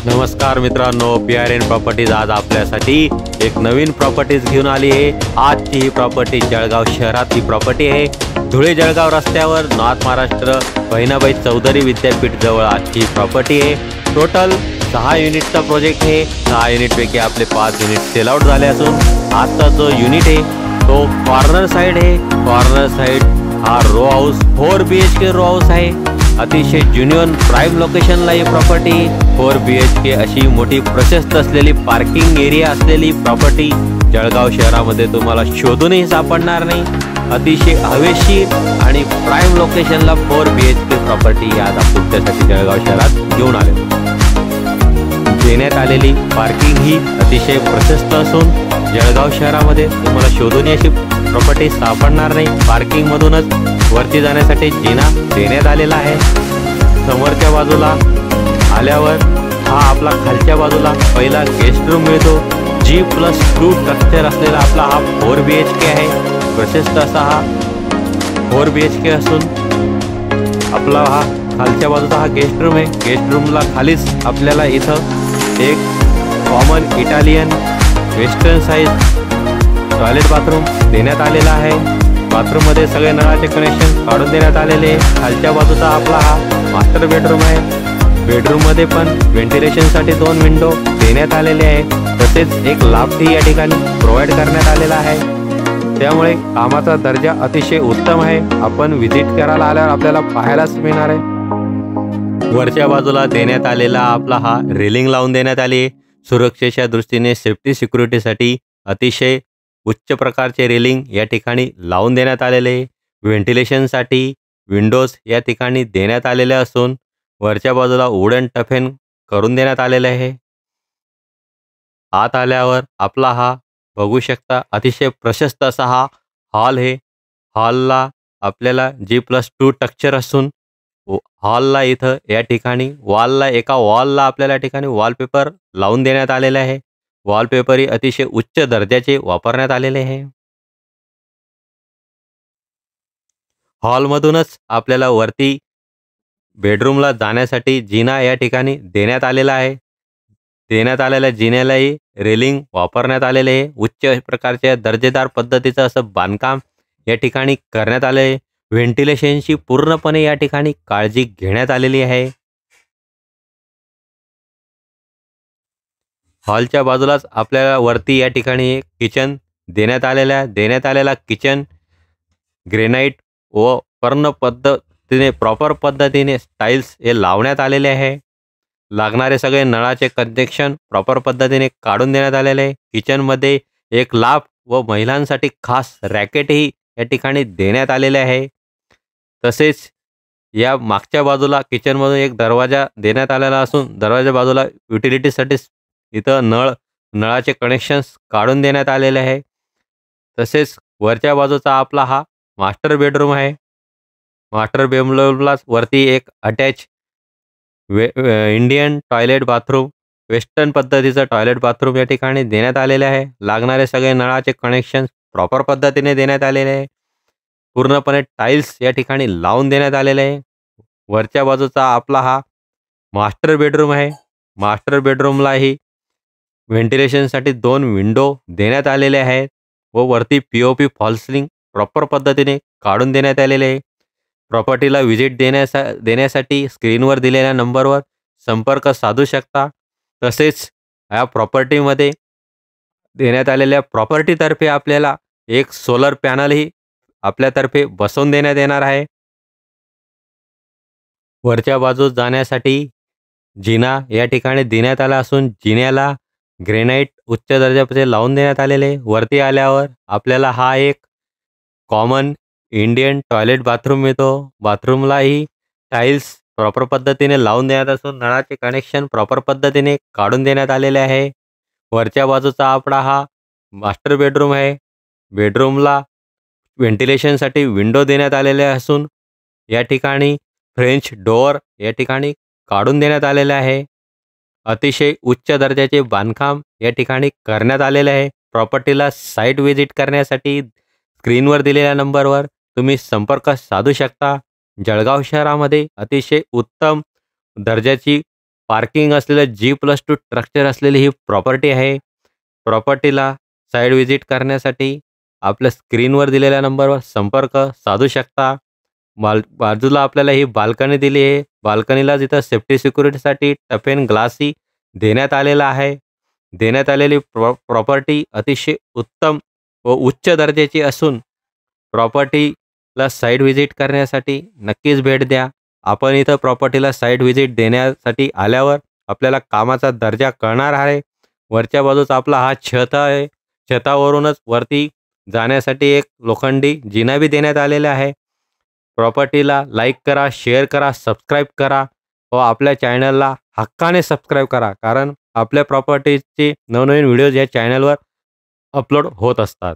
नमस्कार मित्रांनो, PRN properties आज आपल्यासाठी एक नवीन प्रॉपर्टीज घेऊन आली आहे। आजची ही प्रॉपर्टी जळगाव शहरातली प्रॉपर्टी आहे। धुळे जळगाव रस्त्यावर नॉर्थ महाराष्ट्र बहिणाबाई चौधरी विद्यापीठ जवळ आजची प्रॉपर्टी आहे। टोटल 6 युनिटचा प्रोजेक्ट आहे। 6 युनिटपैकी आपले 5 युनिट सेल आउट झाले असून आजचा जो युनिट आहे तो कॉर्नर साइड आहे। कॉर्नर साइड हा row house 4 BHK row house आहे। अतिशय ज्युनियन प्राइम लोकेशनला ही प्रॉपर्टी 4 BHK अशी मोठी प्रशस्त असलेली पार्किंग एरिया असलेली प्रॉपर्टी जळगाव शहरामध्ये तुम्हाला शोधूनही सापडणार नाही। अतिशय हवेशीर आणि प्राइम लोकेशनला 4 BHK प्रॉपर्टी आज तुमच्यासाठी जळगाव शहरात घेऊन आले। देण्यात आलेली पार्किंग ही अतिशय प्रशस्त असून जळगाव शहरामध्ये तुम्हाला शोधूनही अशी प्रॉपर्टी सापडणार नाही। पार्किंग मधूनच वरती जाण्यासाठी जिना देण्यात आलेला आहे। समोरच्या बाजूला आल्यावर हा आपला खालच्या बाजूला पहिला गेस्ट रूम मिळतो। G+2 स्ट्रक्चर असलेला आपला हा 4 BHK आहे। प्रशस्त असा हा 4 BHK असून आपला हा खालच्या बाजूचा हा गेस्ट रूम आहे। गेस्ट रूमला खालीच आपल्याला इथं एक common Italian western size toilet bathroom देण्यात आलेला आहे। बाथरूम मध्ये सगळे नळाचे कनेक्शन काढून देण्यात आलेले। खालच्या बाजूचा आपला हा मास्टर बेडरूम आहे। बेडरूम मध्ये पण व्हेंटिलेशन साठी 2 विंडो देण्यात आलेले आहे। तसेच एक लाफ्ट या ठिकाणी प्रोव्हाइड करण्यात आलेला आहे। त्यामुळे कामाचा दर्जा अतिशय उत्तम आहे। आपण व्हिजिट करायला आल्यावर आपल्याला पाहायलाच मिळणार आहे। वरच्या बाजूला देण्यात आलेला आपला हा रेलिंग लावून देण्यात आली। सुरक्षेच्या दृष्टीने सेफ्टी सिक्युरिटीसाठी अतिशय उच्च प्रकारचे रेलिंग या ठिकाणी लावून देण्यात आलेले। व्हेंटिलेशनसाठी विंडोज या ठिकाणी देण्यात आलेले असून वरच्या बाजूला वुडन टफेन करून देण्यात आलेले आहे। आत आल्यावर आपला हा बघू शकता अतिशय प्रशस्त असा हा हॉल आहे। हॉलला आपल्याला G+2 स्ट्रक्चर असून हॉलला इथं या ठिकाणी एका वॉलला आपल्याला या ठिकाणी वॉलपेपर लावून देण्यात आलेले आहे। वॉलपेपर ही अतिशय उच्च दर्जाचे वापरण्यात आलेले आहे। हॉलमधूनच आपल्याला वरती बेडरूमला जाण्यासाठी जिना या ठिकाणी देण्यात आलेला आहे। देण्यात आलेल्या जिन्यालाही रेलिंग वापरण्यात आलेले आहे। उच्च प्रकारच्या दर्जेदार पद्धतीचं असं बांधकाम या ठिकाणी करण्यात आले आहे। व्हेंटिलेशनची पूर्णपणे या ठिकाणी काळजी घेण्यात आलेली आहे। हॉलच्या बाजूलाच आपल्याला वरती या ठिकाणी एक किचन देण्यात आलेला किचन ग्रेनाइट व प्रॉपर पद्धतीने टाइल्स हे लावण्यात आलेले आहे। लागणारे सगळे नळाचे कनेक्शन प्रॉपर पद्धतीने काढून देण्यात आलेले आहे। किचनमध्ये एक लाफ्ट व महिलांसाठी खास रॅकेटही या ठिकाणी देण्यात आलेले आहे। तसेच या मागच्या बाजूला किचनमधून एक दरवाजा देण्यात आलेला असून दरवाजा बाजूला युटिलिटीसाठी इथं नळाचे कनेक्शन्स काढून देण्यात आलेले आहे। तसेच वरच्या बाजूचा आपला हा मास्टर बेडरूम आहे। मास्टर बेडरूमला वरती एक attach Indian toilet bathroom western पद्धतीचं टॉयलेट बाथरूम या ठिकाणी देण्यात आलेले आहे। लागणारे सगळे नळाचे कनेक्शन प्रॉपर पद्धतीने देण्यात आलेले आहे। पूर्णपणे टाइल्स या ठिकाणी लावून देण्यात आलेले आहे। वरच्या बाजूचा आपला हा मास्टर बेडरूम आहे। मास्टर बेडरूमलाही व्हेंटिलेशनसाठी 2 विंडो देण्यात आलेले आहेत व वरती POP फॉल सिलिंग प्रॉपर पद्धतीने काढून देण्यात आलेले आहे। प्रॉपर्टीला व्हिजिट देण्यासाठी स्क्रीनवर दिलेल्या नंबरवर संपर्क साधू शकता। तसेच या प्रॉपर्टीमध्ये देण्यात आलेल्या प्रॉपर्टीतर्फे आपल्याला एक सोलर पॅनलही आपल्यातर्फे बसवून देण्यात येणार आहे। वरच्या बाजूस जाण्यासाठी जिना या ठिकाणी देण्यात आला असून जिन्याला ग्रेनाइट उच्च दर्जाचे लावून देण्यात आलेले। वरती आल्यावर आपल्याला हा एक कॉमन इंडियन टॉयलेट बाथरूम मिळतो। बाथरूमलाही टाइल्स प्रॉपर पद्धतीने लावून देण्यात असून नळाचे कनेक्शन प्रॉपर पद्धतीने काढून देण्यात आलेले आहे। वरच्या बाजूचा आपला हा मास्टर बेडरूम आहे। बेडरूमला व्हेंटिलेशनसाठी विंडो देण्यात आलेले असून या ठिकाणी फ्रेंच डोअर या ठिकाणी काढून देण्यात आलेले आहे। अतिशय उच्च दर्जाचे बांधकाम या ठिकाणी करण्यात आलेले आहे। प्रॉपर्टीला साइट व्हिजिट करण्यासाठी स्क्रीनवर दिलेल्या नंबरवर तुम्ही संपर्क साधू शकता। जळगाव शहरामध्ये अतिशय उत्तम दर्जाची पार्किंग असलेलं G+2 स्ट्रक्चर असलेली ही प्रॉपर्टी आहे. प्रॉपर्टीला साईट व्हिजिट करण्यासाठी आपल्या स्क्रीनवर दिलेल्या नंबरवर संपर्क साधू शकता. बाजूला आपल्याला ही बाल्कनी दिली आहे. बाल्कनीला तिथं सेफ्टी सिक्युरिटीसाठी टफेन ग्लासही देण्यात आलेला आहे. देण्यात आलेली प्रॉपर्टी अतिशय उत्तम व उच्च दर्जाची असून प्रॉपर्टीला साईट व्हिजिट करण्यासाठी नक्कीच भेट द्या. आपण इथं प्रॉपर्टीला साईट व्हिजिट देण्यासाठी आल्यावर आपल्याला कामाचा दर्जा कळणार आहे. वरच्या बाजूचा आपला हा छत आहे. छतावरूनच वरती जाण्यासाठी एक लोखंडी जिना बी देण्यात आलेला आहे. प्रॉपर्टीला लाईक करा, शेअर करा, सबस्क्राईब करा व आपल्या चॅनलला हक्काने सबस्क्राईब करा. कारण आपल्या प्रॉपर्टीचे नवनवीन व्हिडिओज या चॅनलवर अपलोड होत असतात.